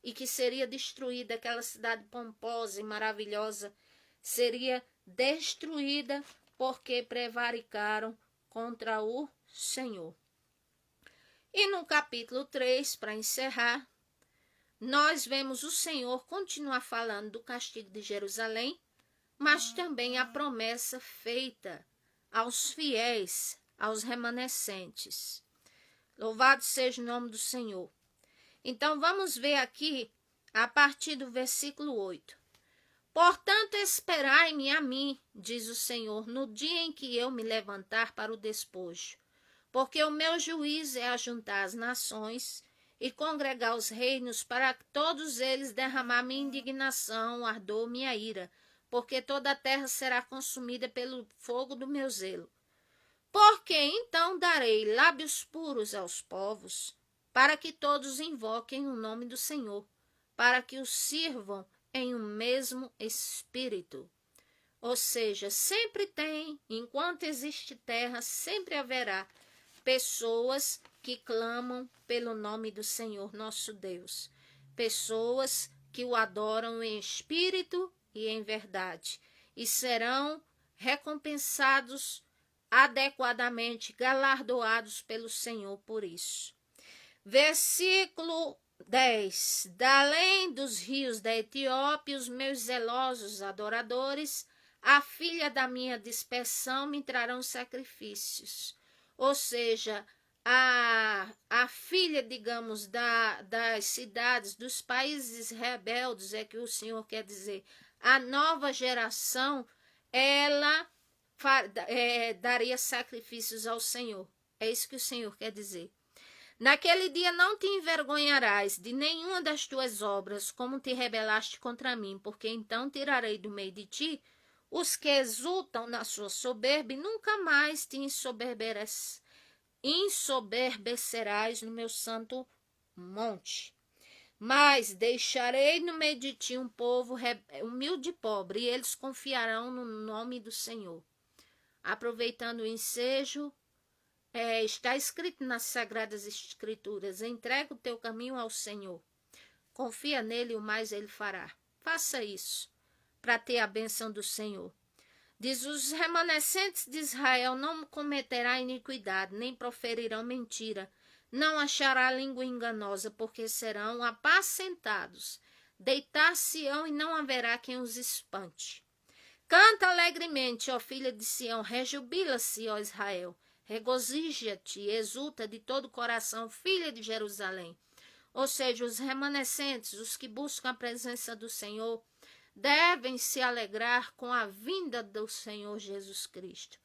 e que seria destruída, aquela cidade pomposa e maravilhosa, seria destruída porque prevaricaram contra o Senhor. E no capítulo 3, para encerrar, nós vemos o Senhor continuar falando do castigo de Jerusalém, mas também a promessa feita aos fiéis, aos remanescentes. Louvado seja o nome do Senhor. Então vamos ver aqui, a partir do versículo 8. Portanto, esperai-me a mim, diz o Senhor, no dia em que eu me levantar para o despojo. Porque o meu juízo é ajuntar as nações e congregar os reinos para todos eles derramar minha indignação, ardor, minha ira, porque toda a terra será consumida pelo fogo do meu zelo. Porque então darei lábios puros aos povos, para que todos invoquem o nome do Senhor, para que os sirvam em um mesmo espírito. Ou seja, sempre tem, enquanto existe terra, sempre haverá pessoas que clamam pelo nome do Senhor nosso Deus, pessoas que o adoram em espírito e em verdade, e serão recompensados adequadamente, galardoados pelo Senhor por isso. Versículo 10. Da além dos rios da Etiópia, os meus zelosos adoradores, a filha da minha dispersão, me trarão sacrifícios. Ou seja, a filha, digamos, das cidades, dos países rebeldes, é que o Senhor quer dizer, a nova geração, ela daria sacrifícios ao Senhor. É isso que o Senhor quer dizer. Naquele dia não te envergonharás de nenhuma das tuas obras, como te rebelaste contra mim, porque então tirarei do meio de ti os que exultam na sua soberba, e nunca mais te ensoberbecerás no meu santo monte. Mas deixarei no meio de ti um povo humilde e pobre, e eles confiarão no nome do Senhor. Aproveitando o ensejo, está escrito nas Sagradas Escrituras: entrega o teu caminho ao Senhor, confia nele e o mais ele fará. Faça isso para ter a bênção do Senhor. Diz: os remanescentes de Israel não cometerá iniquidade, nem proferirão mentira, não achará língua enganosa, porque serão apacentados, deitar-se-ão e não haverá quem os espante. Canta alegremente, ó filha de Sião, rejubila-se, ó Israel, regozija-te, exulta de todo o coração, filha de Jerusalém. Ou seja, os remanescentes, os que buscam a presença do Senhor, devem se alegrar com a vinda do Senhor Jesus Cristo.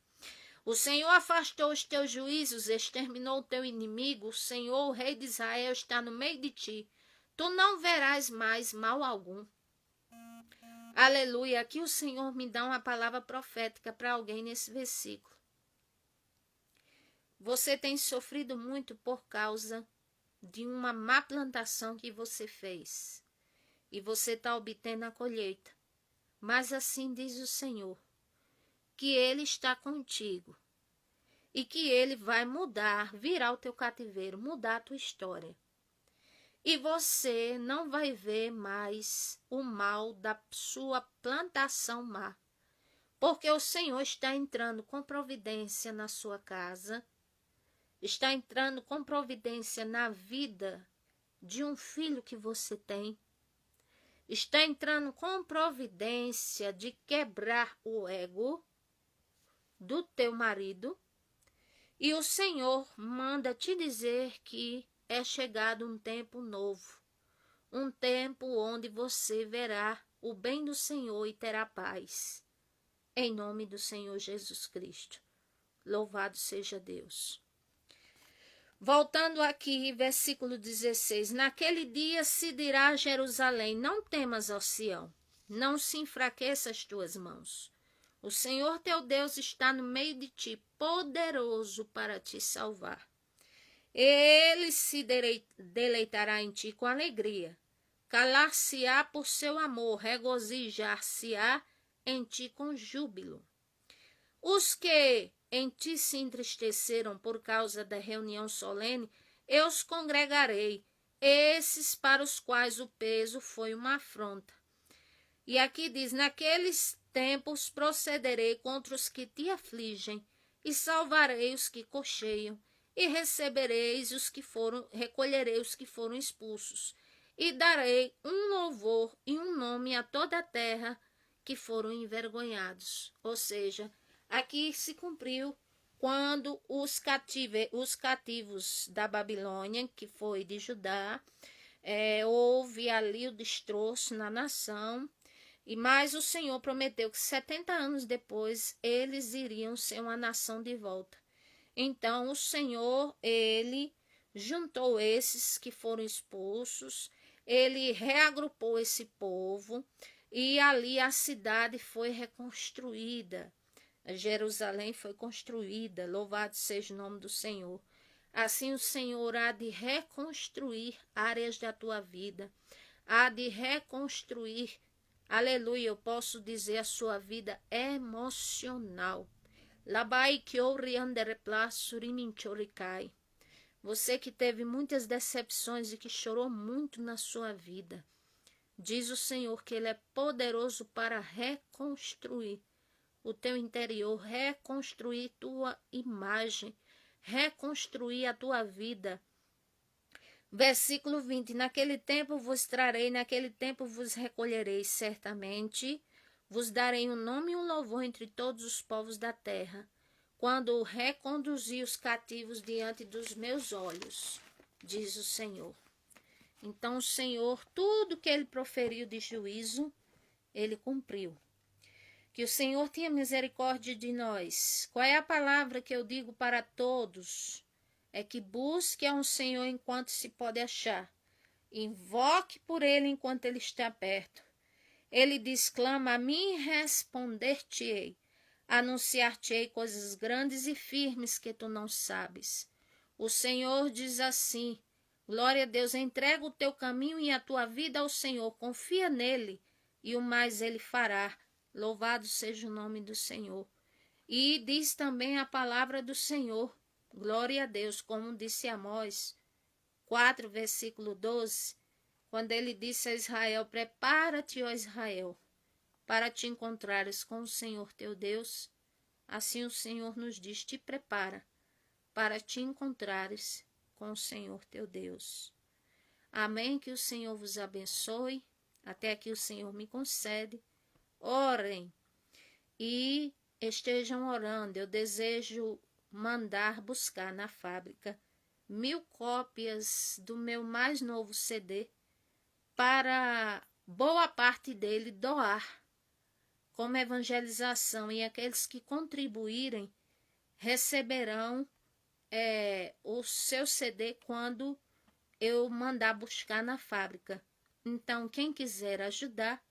O Senhor afastou os teus juízos, exterminou o teu inimigo, o Senhor, o Rei de Israel, está no meio de ti. Tu não verás mais mal algum. Aleluia, aqui o Senhor me dá uma palavra profética para alguém nesse versículo. Você tem sofrido muito por causa de uma má plantação que você fez. E você está obtendo a colheita. Mas assim diz o Senhor, que Ele está contigo. E que Ele vai virar o teu cativeiro, mudar a tua história. E você não vai ver mais o mal da sua plantação má. Porque o Senhor está entrando com providência na sua casa, está entrando com providência na vida de um filho que você tem, está entrando com providência de quebrar o ego do teu marido, e o Senhor manda te dizer que é chegado um tempo novo, um tempo onde você verá o bem do Senhor e terá paz. Em nome do Senhor Jesus Cristo. Louvado seja Deus. Voltando aqui, versículo 16. Naquele dia se dirá a Jerusalém: não temas, ó Sião, não se enfraqueça as tuas mãos. O Senhor teu Deus está no meio de ti, poderoso para te salvar. Ele se deleitará em ti com alegria, calar-se-á por seu amor, regozijar-se-á em ti com júbilo. Os que em ti se entristeceram por causa da reunião solene, eu os congregarei, esses para os quais o peso foi uma afronta. E aqui diz: naqueles tempos procederei contra os que te afligem, e salvarei os que cocheiam, e recolherei os que foram expulsos, e darei um louvor e um nome a toda a terra que foram envergonhados. Ou seja, aqui se cumpriu quando os cativos da Babilônia, que foi de Judá, houve ali o destroço na nação, mas o Senhor prometeu que 70 anos depois eles iriam ser uma nação de volta. Então o Senhor, ele juntou esses que foram expulsos, ele reagrupou esse povo, e ali a cidade foi reconstruída. Jerusalém foi construída, louvado seja o nome do Senhor. Assim o Senhor há de reconstruir áreas da tua vida, há de reconstruir, aleluia, eu posso dizer, a sua vida emocional. Labai Kiori Anderepla Suriminchoricai. Você que teve muitas decepções e que chorou muito na sua vida. Diz o Senhor que Ele é poderoso para reconstruir o teu interior, reconstruir tua imagem, reconstruir a tua vida. Versículo 20. Naquele tempo vos trarei, naquele tempo vos recolherei, certamente vos darei um nome e um louvor entre todos os povos da terra, quando reconduzi os cativos diante dos meus olhos, diz o Senhor. Então o Senhor, tudo que Ele proferiu de juízo, Ele cumpriu. Que o Senhor tenha misericórdia de nós. Qual é a palavra que eu digo para todos? É que busque ao Senhor enquanto se pode achar. Invoque por Ele enquanto Ele está perto. Ele diz, clama a mim e responder-te-ei. Anunciar-te-ei coisas grandes e firmes que tu não sabes. O Senhor diz assim, glória a Deus, entrega o teu caminho e a tua vida ao Senhor, confia nele e o mais ele fará. Louvado seja o nome do Senhor. E diz também a palavra do Senhor, glória a Deus, como disse Amós 4, versículo 12, quando ele disse a Israel, prepara-te, ó Israel, para te encontrares com o Senhor teu Deus. Assim o Senhor nos diz, te prepara para te encontrares com o Senhor teu Deus. Amém, que o Senhor vos abençoe, até aqui o Senhor me concede. Orem e estejam orando. Eu desejo mandar buscar na fábrica 1000 cópias do meu mais novo CD para boa parte dele doar como evangelização, e aqueles que contribuírem receberão o seu CD quando eu mandar buscar na fábrica. Então, quem quiser ajudar,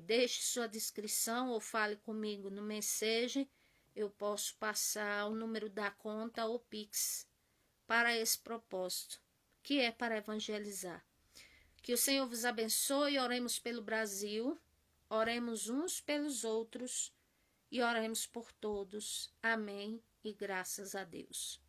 deixe sua descrição ou fale comigo no Message. Eu posso passar o número da conta ou Pix para esse propósito, que é para evangelizar. Que o Senhor vos abençoe. Oremos pelo Brasil, oremos uns pelos outros e oremos por todos. Amém e graças a Deus.